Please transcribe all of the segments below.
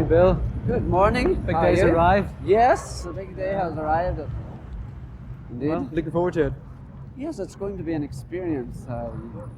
morning, Bill. Good morning. Big day's arrived. Yes, the big day has arrived. Indeed. Well, looking forward to it. Yes, it's going to be an experience.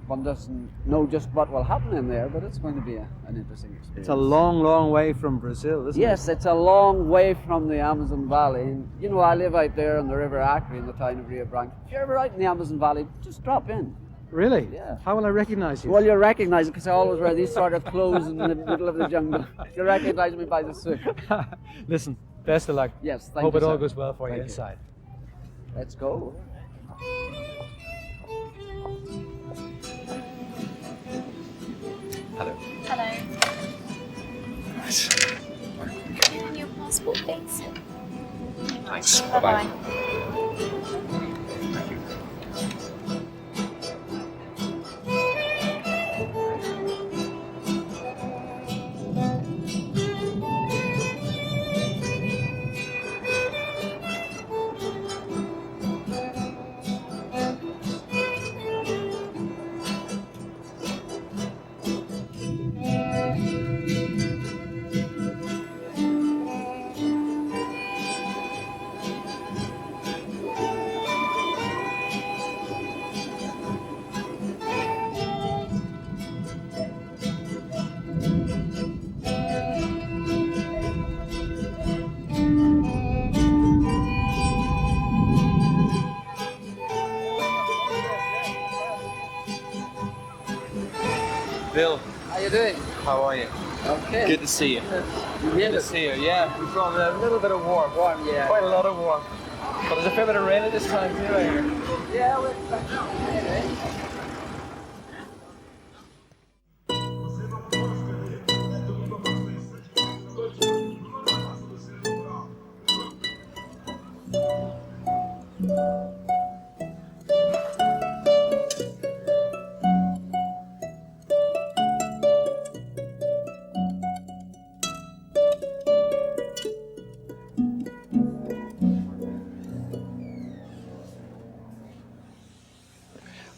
One doesn't know just what will happen in there, but it's going to be an interesting experience. It's a long, long way from Brazil, isn't it? Yes, it's a long way from the Amazon Valley. And, you know, I live out there on the River ACRE in the town of Rio Branco. If you're ever out in the Amazon Valley, just drop in. Really? Yeah. How will I recognize you? Well, you'll recognize it because I always wear these sort of clothes in the middle of the jungle. You'll recognize me by the suit. Listen, best of luck. Yes, thank Hope you, it all sir. goes well for you Thank you. inside. Let's go. Hello. Hello. Can you on your passport, please? Thanks. Bye-bye. Bill, How you doing? how are you? Okay. Good to see you. Good to see you. Yeah, we brought a little bit of warm. Warm, yeah. Quite a lot of warm. But there's a fair bit of rain at this time too, I hear. Yeah, we're okay.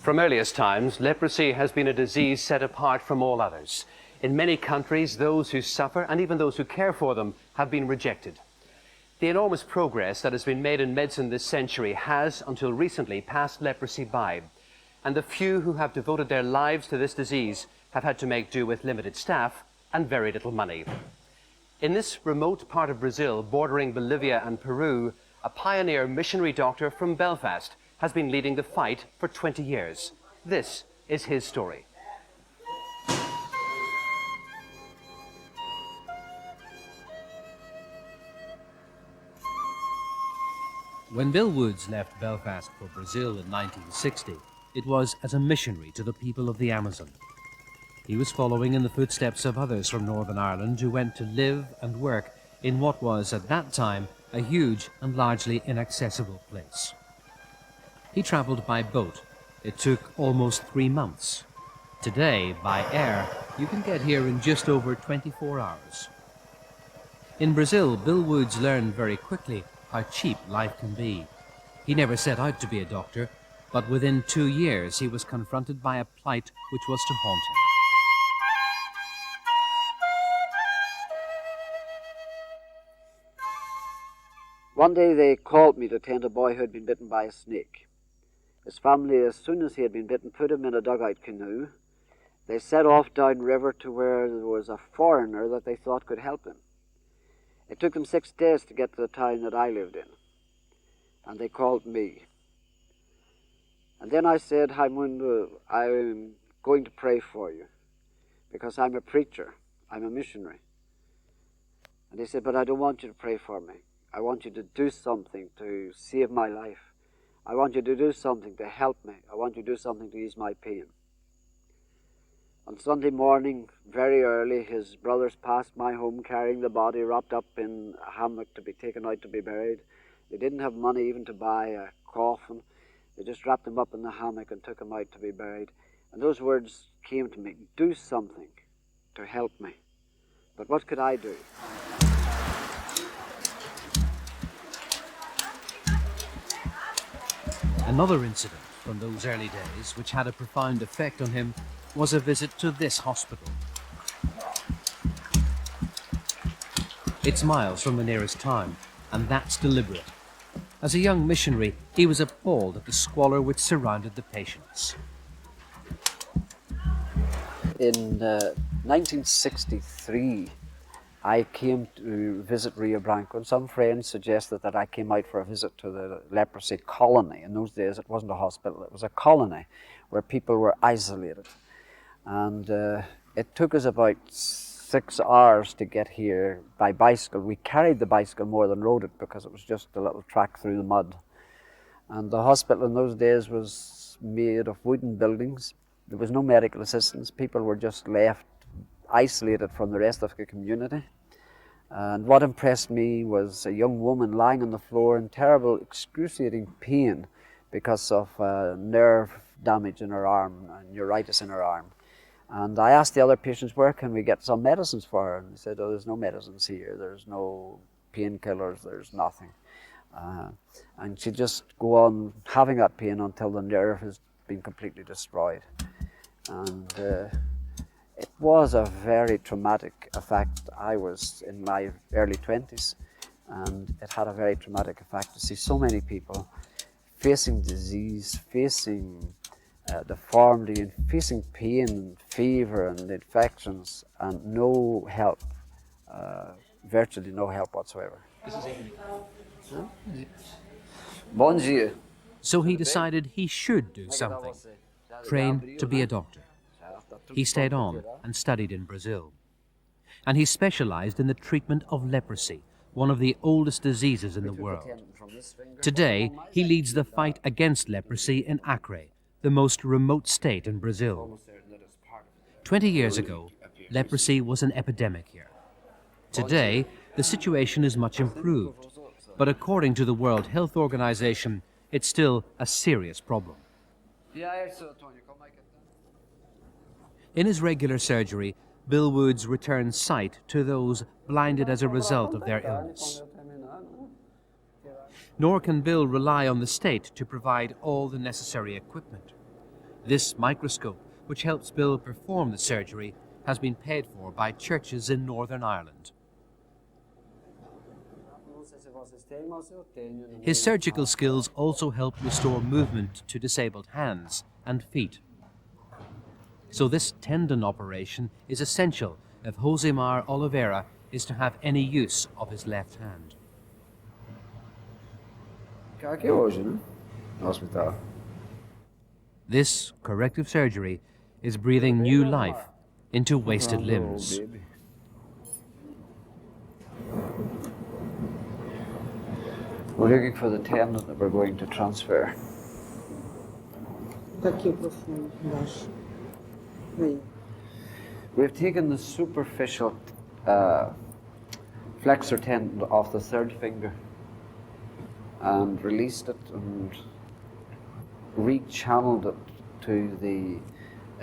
From earliest times, leprosy has been a disease set apart from all others. In many countries, those who suffer and even those who care for them have been rejected. The enormous progress that has been made in medicine this century has, until recently, passed leprosy by. And the few who have devoted their lives to this disease have had to make do with limited staff and very little money. In this remote part of Brazil, bordering Bolivia and Peru, a pioneer missionary doctor from Belfast has been leading the fight for 20 years. This is his story. When Bill Woods left Belfast for Brazil in 1960, it was as a missionary to the people of the Amazon. He was following in the footsteps of others from Northern Ireland who went to live and work in what was, at that time, a huge and largely inaccessible place. He travelled by boat. It took almost 3 months. Today, by air, you can get here in just over 24 hours. In Brazil, Bill Woods learned very quickly how cheap life can be. He never set out to be a doctor, but within 2 years he was confronted by a plight which was to haunt him. One day they called me to tend a boy who had been bitten by a snake. His family, as soon as he had been bitten, put him in a dugout canoe. They set off downriver to where there was a foreigner that they thought could help him. It took them 6 days to get to the town that I lived in, and they called me. And then I said, Raimundo, I'm going to pray for you, because I'm a preacher, I'm a missionary. And he said, but I don't want you to pray for me. I want you to do something to save my life. I want you to do something to help me. I want you to do something to ease my pain. On Sunday morning, very early, his brothers passed my home carrying the body wrapped up in a hammock to be taken out to be buried. They didn't have money even to buy a coffin. They just wrapped him up in the hammock and took him out to be buried. And those words came to me, do something to help me. But what could I do? Another incident from those early days which had a profound effect on him was a visit to this hospital. It's miles from the nearest town, and that's deliberate. As a young missionary, he was appalled at the squalor which surrounded the patients. In 1963, I came to visit Rio Branco, and some friends suggested that I came out for a visit to the leprosy colony. In those days, it wasn't a hospital, it was a colony where people were isolated. And it took us about 6 hours to get here by bicycle. We carried the bicycle more than rode it because it was just a little track through the mud. And the hospital in those days was made of wooden buildings. There was no medical assistance. People were just left isolated from the rest of the community. And what impressed me was a young woman lying on the floor in terrible, excruciating pain because of nerve damage in her arm, neuritis in her arm. And I asked the other patients, where can we get some medicines for her? And they said, oh, there's no medicines here, there's no painkillers, there's nothing. And she'd just go on having that pain until the nerve has been completely destroyed. And it was a very traumatic effect. I was in my early 20s, and it had a very traumatic effect to see so many people facing disease, facing deformity, and facing pain and fever and infections, and no help, virtually no help whatsoever. Bonjour. So he decided he should do something, train to be a doctor. He stayed on and studied in Brazil. And he specialized in the treatment of leprosy, one of the oldest diseases in the world. Today, he leads the fight against leprosy in ACRE, the most remote state in Brazil. 20 years ago, leprosy was an epidemic here. Today, the situation is much improved, but according to the World Health Organization, it's still a serious problem. In his regular surgery, Bill Woods returns sight to those blinded as a result of their illness. Nor can Bill rely on the state to provide all the necessary equipment. This microscope, which helps Bill perform the surgery, has been paid for by churches in Northern Ireland. His surgical skills also help restore movement to disabled hands and feet. So this tendon operation is essential if Josemar Oliveira is to have any use of his left hand. This corrective surgery is breathing new life into wasted limbs. We're looking for the tendon that we're going to transfer. We've taken the superficial flexor tendon off the third finger and released it and rechanneled it to the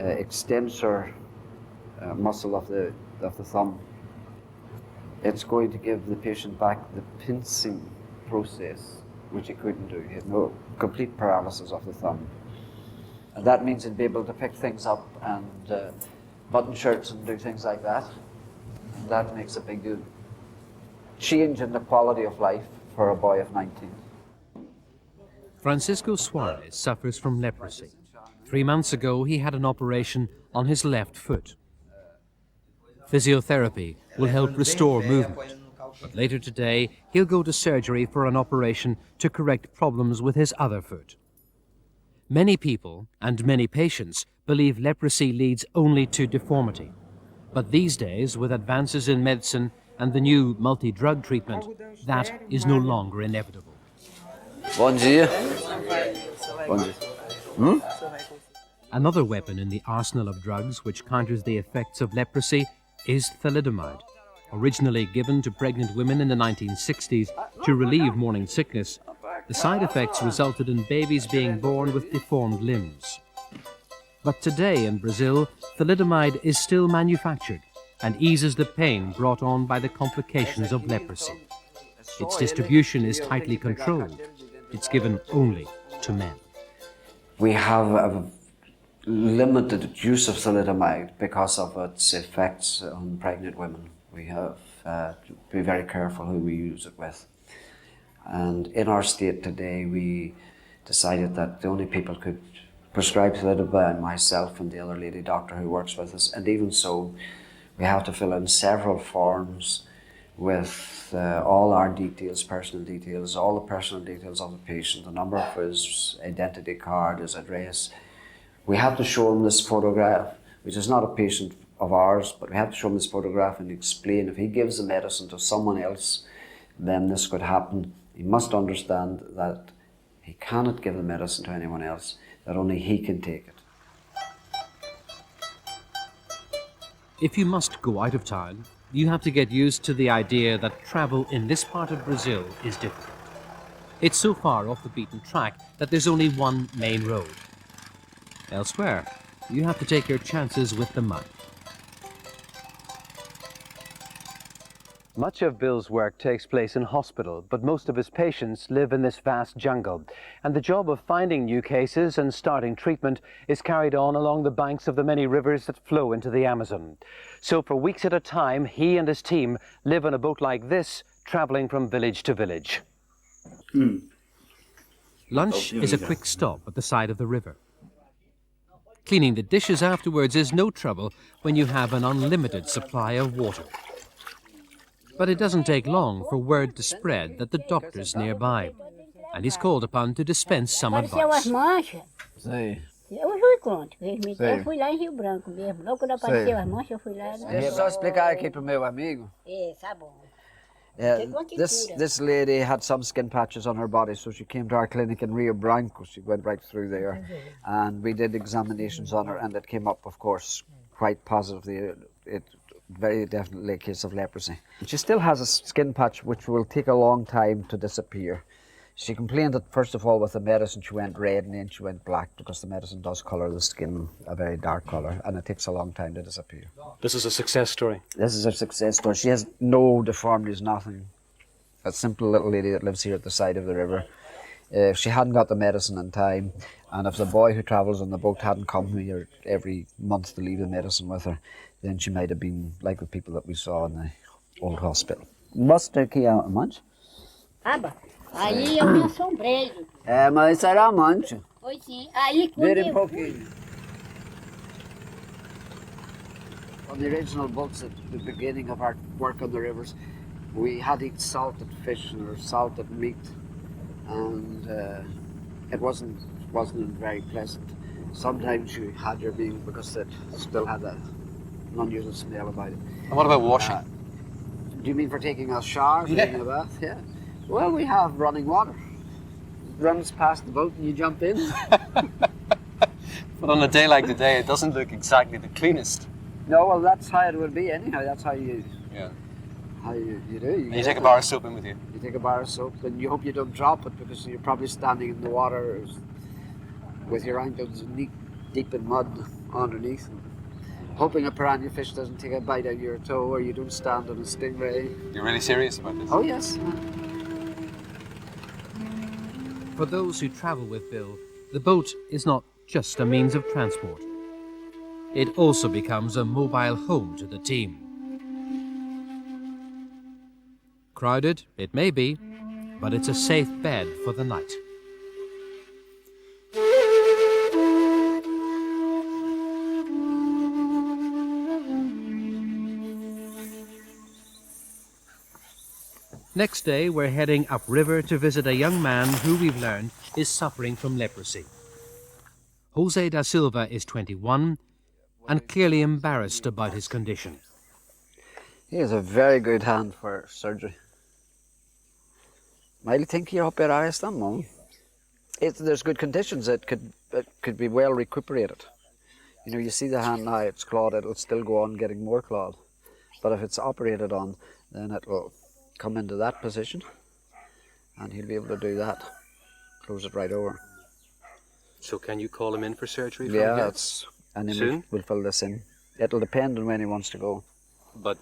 extensor muscle of the thumb. It's going to give the patient back the pincing process, which he couldn't do. He had no complete paralysis of the thumb. And that means he'd be able to pick things up and button shirts and do things like that. And that makes a big change in the quality of life for a boy of 19. Francisco Suarez suffers from leprosy. 3 months ago, he had an operation on his left foot. Physiotherapy will help restore movement. But later today, he'll go to surgery for an operation to correct problems with his other foot. Many people and many patients believe leprosy leads only to deformity. But these days, with advances in medicine and the new multi-drug treatment, that is no longer inevitable. Bom dia. Bom dia. Another weapon in the arsenal of drugs which counters the effects of leprosy is thalidomide. Originally given to pregnant women in the 1960s to relieve morning sickness, the side effects resulted in babies being born with deformed limbs. But today in Brazil, thalidomide is still manufactured and eases the pain brought on by the complications of leprosy. Its distribution is tightly controlled. It's given only to men. We have a limited use of thalidomide because of its effects on pregnant women. We have to be very careful who we use it with. And in our state today, we decided that the only people could prescribe thalidomide, myself and the other lady doctor who works with us, and even so, we have to fill in several forms with all our details, personal details, all the personal details of the patient, the number of his identity card, his address. We have to show him this photograph, which is not a patient of ours, but we have to show him this photograph and explain if he gives the medicine to someone else, then this could happen. He must understand that he cannot give the medicine to anyone else, that only he can take it. If you must go out of town, you have to get used to the idea that travel in this part of Brazil is difficult. It's so far off the beaten track that there's only one main road. Elsewhere, you have to take your chances with the mud. Much of Bill's work takes place in hospital, but most of his patients live in this vast jungle. And the job of finding new cases and starting treatment is carried on along the banks of the many rivers that flow into the Amazon. So for weeks at a time, he and his team live on a boat like this, traveling from village to village. Lunch is a quick stop at the side of the river. Cleaning the dishes afterwards is no trouble when you have an unlimited supply of water. But it doesn't take long for word to spread that the doctor's nearby, and he's called upon to dispense some advice. Sei. Eu fui contra. Eu fui lá em Rio Branco mesmo. Logo quando apareceu as manchas, eu fui lá. Deixa eu só explicar aqui para o meu amigo. Tá bom. This lady had some skin patches on her body, so she came to our clinic in Rio Branco. She went right through there, and we did examinations on her, and it came up, of course, quite positively. It very definitely a case of leprosy. She still has a skin patch which will take a long time to disappear. She complained that first of all with the medicine she went red and then she went black, because the medicine does colour the skin a very dark colour, and it takes a long time to disappear. This is a success story. This is a success story. She has no deformities, nothing. A simple little lady that lives here at the side of the river. If she hadn't got the medicine in time, and if the boy who travels on the boat hadn't come here every month to leave the medicine with her, then she might have been like the people that we saw in the old hospital. Mostra aqui a mancha. Aba, aí eu me assombrei. Mas isso era a mancha. Foi sim. Aí quando Very eu pouquinho. On the original boats at the beginning of our work on the rivers, we had to eat salted fish or salted meat, and it wasn't very pleasant. Sometimes you had your meal because it still had an unusual smell about it. And what about washing? Do you mean for taking a shower, taking a bath? Yeah. Well, we have running water. It runs past the boat and you jump in. But on a day like today, it doesn't look exactly the cleanest. No, well, that's how it will be anyhow. That's how you Yeah. do. And you take a bar of soap in with you. You take a bar of soap, and you hope you don't drop it, because you're probably standing in the water with your ankles deep in mud underneath, and hoping a piranha fish doesn't take a bite out of your toe, or you don't stand on a stingray. You're really serious about this? Oh yes. For those who travel with Bill, the boat is not just a means of transport. It also becomes a mobile home to the team. Crowded, it may be, but it's a safe bed for the night. Next day, we're heading upriver to visit a young man who we've learned is suffering from leprosy. Jose da Silva is 21 and clearly embarrassed about his condition. He has a very good hand for surgery. I think you're operar esta mão. There's good conditions. It could be well recuperated. You know, you see the hand now, it's clawed, it'll still go on getting more clawed. But if it's operated on, then it will come into that position, and he'll be able to do that. Close it right over. So can you call him in for surgery? From Yeah, here? and then Soon? we'll fill this in. It'll depend on when he wants to go. But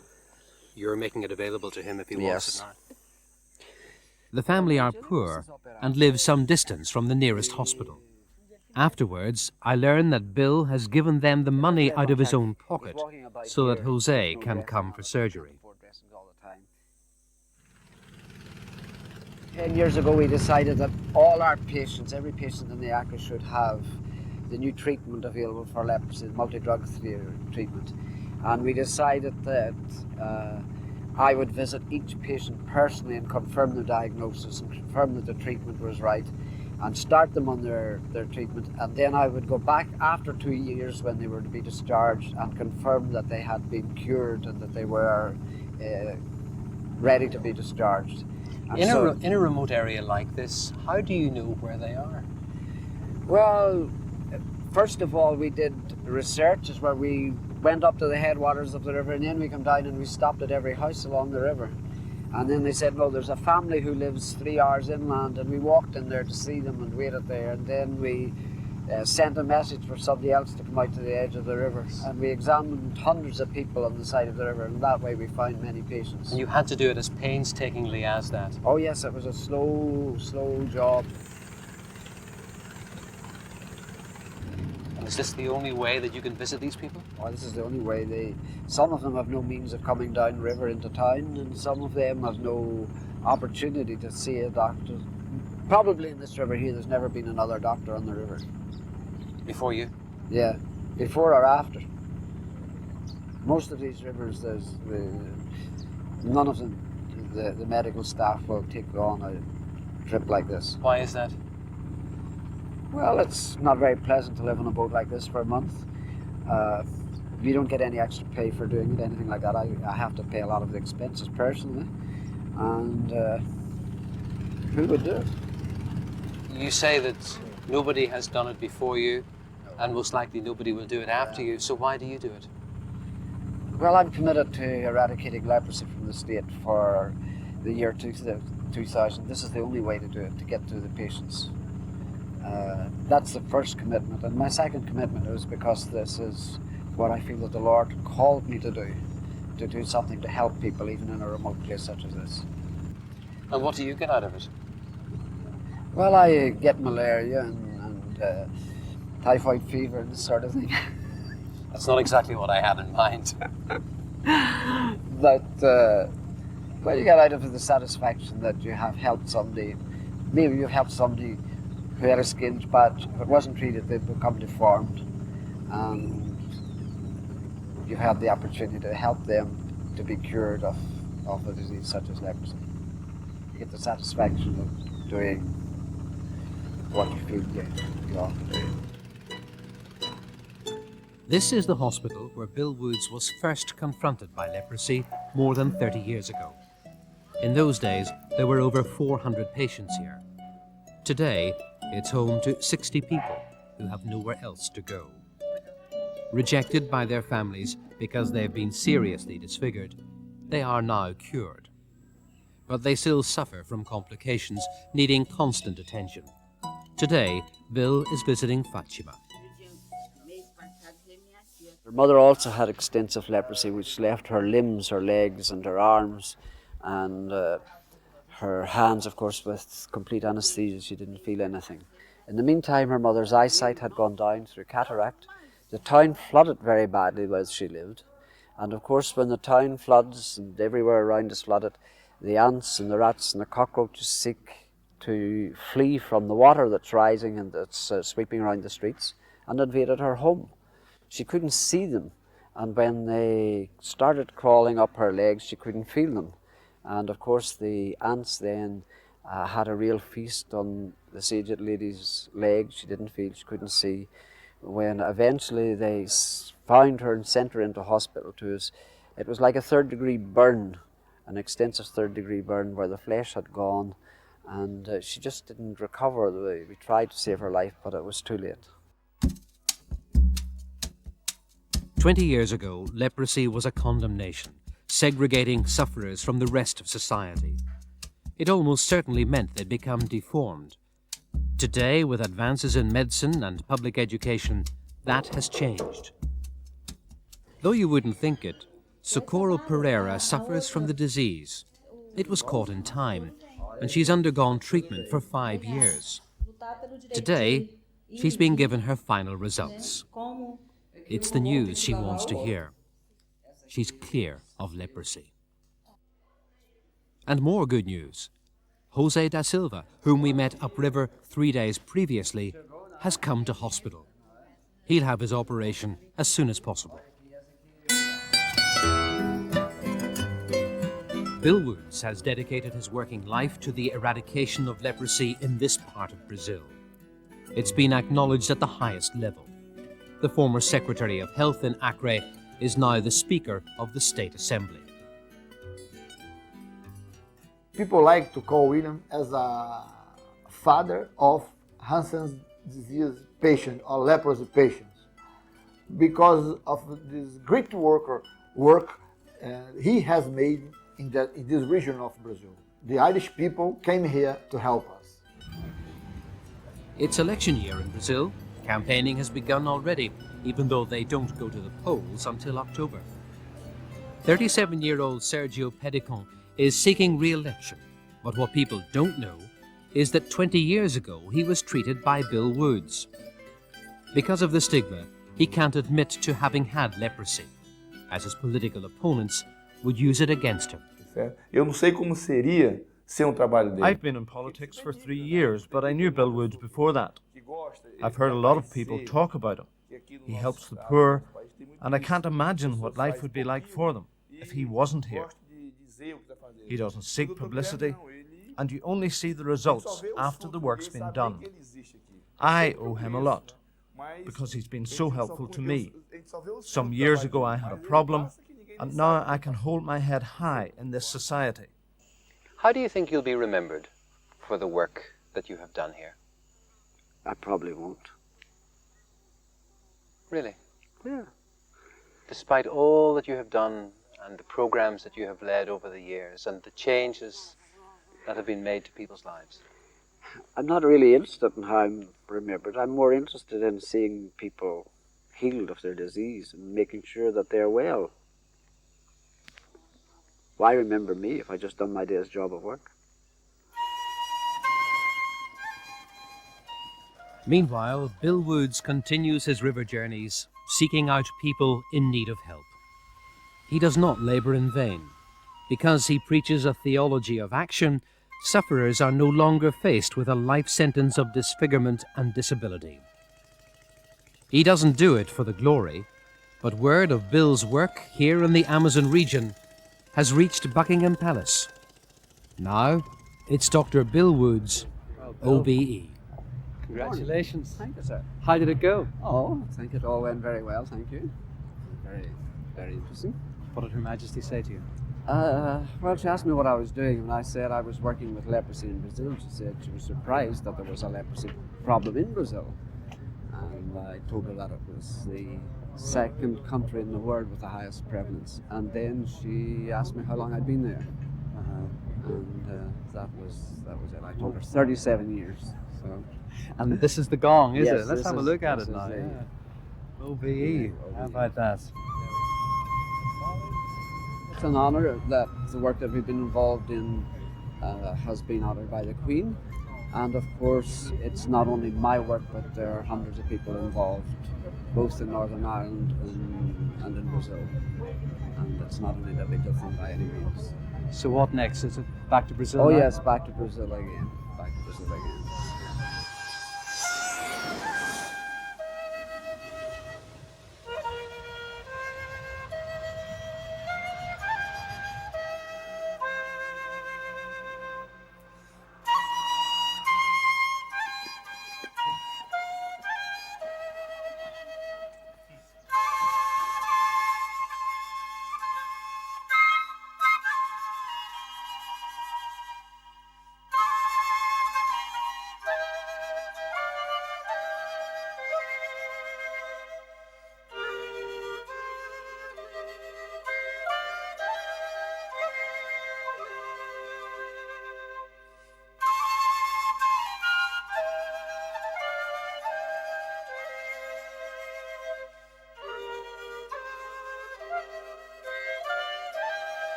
you're making it available to him if he wants it now. The family are poor and live some distance from the nearest hospital. Afterwards, I learn that Bill has given them the money out of his own pocket so that Jose can come for surgery. All the time. 10 years ago we decided that all our patients, every patient in the ACRE should have the new treatment available for leprosy, multi-drug treatment. And we decided that I would visit each patient personally and confirm the diagnosis and confirm that the treatment was right and start them on their treatment. And then I would go back after 2 years when they were to be discharged and confirm that they had been cured and that they were ready to be discharged. In a remote area like this, how do you know where they are? Well, first of all, we did research is where we went up to the headwaters of the river, and then we come down and we stopped at every house along the river. And then they said, well, there's a family who lives 3 hours inland, and we walked in there to see them and waited there. And then we sent a message for somebody else to come out to the edge of the river. And we examined hundreds of people on the side of the river, and that way we found many patients. And you had to do it as painstakingly as that. Oh yes, it was a slow job. And is this the only way that you can visit these people? Well, this is the only way. Some of them have no means of coming down river into town, and some of them have no opportunity to see a doctor. Probably in this river here, there's never been another doctor on the river. Before you? Yeah, before or after. Most of these rivers, none of them, the medical staff will take on a trip like this. Why is that? Well, it's not very pleasant to live on a boat like this for a month. You don't get any extra pay for doing it, anything like that. I have to pay a lot of the expenses personally. And who would do it? You say that nobody has done it before you, and most likely nobody will do it after you, so why do you do it? Well, I'm committed to eradicating leprosy from the state for the year 2000. This is the only way to do it, to get to the patients. That's the first commitment. And my second commitment is because this is what I feel that the Lord called me to do something to help people, even in a remote place such as this. And what do you get out of it? Well, I get malaria and typhoid fever and this sort of thing. That's not exactly what I had in mind. But, well, you get out of it the satisfaction that you have helped somebody. Maybe you've helped somebody who had a skin patch. If it wasn't treated, they'd become deformed. And you've had the opportunity to help them to be cured of a disease such as leprosy. You get the satisfaction of doing what you feel you ought to do. This is the hospital where Bill Woods was first confronted by leprosy more than 30 years ago. In those days, there were over 400 patients here. Today, it's home to 60 people who have nowhere else to go. Rejected by their families because they've been seriously disfigured, they are now cured. But they still suffer from complications needing constant attention. Today, Bill is visiting Fatima. Her mother also had extensive leprosy, which left her limbs, her legs and her arms and her hands, of course, with complete anaesthesia. She didn't feel anything. In the meantime, her mother's eyesight had gone down through cataract. The town flooded very badly where she lived. And of course, when the town floods and everywhere around is flooded, the ants and the rats and the cockroaches seek to flee from the water that's rising and that's sweeping around the streets, and invaded her home. She couldn't see them, and when they started crawling up her legs, she couldn't feel them. And of course, the ants then had a real feast on this aged lady's legs. She didn't feel, she couldn't see. When eventually they found her and sent her into hospital to us, it was like a third-degree burn, an extensive third-degree burn where the flesh had gone, and she just didn't recover. We tried to save her life, but it was too late. 20 years ago, leprosy was a condemnation, segregating sufferers from the rest of society. It almost certainly meant they'd become deformed. Today, with advances in medicine and public education, that has changed. Though you wouldn't think it, Socorro Pereira suffers from the disease. It was caught in time, and she's undergone treatment for 5 years. Today, she's been given her final results. It's the news she wants to hear. She's clear of leprosy. And more good news. Jose da Silva, whom we met upriver 3 days previously, has come to hospital. He'll have his operation as soon as possible. Bill Woods has dedicated his working life to the eradication of leprosy in this part of Brazil. It's been acknowledged at the highest level. The former Secretary of Health in ACRE is now the Speaker of the State Assembly. People like to call William as a father of Hansen's disease patient or leprosy patients because of this great work he has made in this region of Brazil. The Irish people came here to help us. It's election year in Brazil. Campaigning has begun already, even though they don't go to the polls until October. 37-year-old Sergio Pedicon is seeking re-election, but what people don't know is that 20 years ago he was treated by Bill Woods. Because of the stigma, he can't admit to having had leprosy, as his political opponents would use it against him. Eu não sei como seria ser trabalho dele. I've been in politics for 3 years, but I knew Bill Woods before that. I've heard a lot of people talk about him. He helps the poor, and I can't imagine what life would be like for them if he wasn't here. He doesn't seek publicity, and you only see the results after the work's been done. I owe him a lot, because he's been so helpful to me. Some years ago I had a problem, and now I can hold my head high in this society. How do you think you'll be remembered for the work that you have done here? I probably won't. Really? Yeah. Despite all that you have done and the programs that you have led over the years and the changes that have been made to people's lives? I'm not really interested in how I'm remembered. I'm more interested in seeing people healed of their disease and making sure that they're well. Why remember me if I just done my day's job of work? Meanwhile, Bill Woods continues his river journeys, seeking out people in need of help. He does not labour in vain. Because he preaches a theology of action, sufferers are no longer faced with a life sentence of disfigurement and disability. He doesn't do it for the glory, but word of Bill's work here in the Amazon region has reached Buckingham Palace. Now, it's Dr. Bill Woods, OBE. Congratulations. Thank you, sir. How did it go? Oh, I think it all went very well, thank you. Very, very interesting. What did Her Majesty say to you? Well, she asked me what I was doing, and I said I was working with leprosy in Brazil. She said she was surprised that there was a leprosy problem in Brazil. And I told her that it was the second country in the world with the highest prevalence. And then she asked me how long I'd been there. And that was it. I told her 37 years. So. And this is the gong, is Yes, it? Let's this have a is- look at this it is now. the- Yeah. OBE. How about that? It's an honour that the work that we've been involved in has been honoured by the Queen. And of course, it's not only my work, but there are hundreds of people involved, both in Northern Ireland and in Brazil. And it's not an individual thing by any means. So what next? Is it back to Brazil Oh now? yes, back to Brazil again. Back to Brazil again.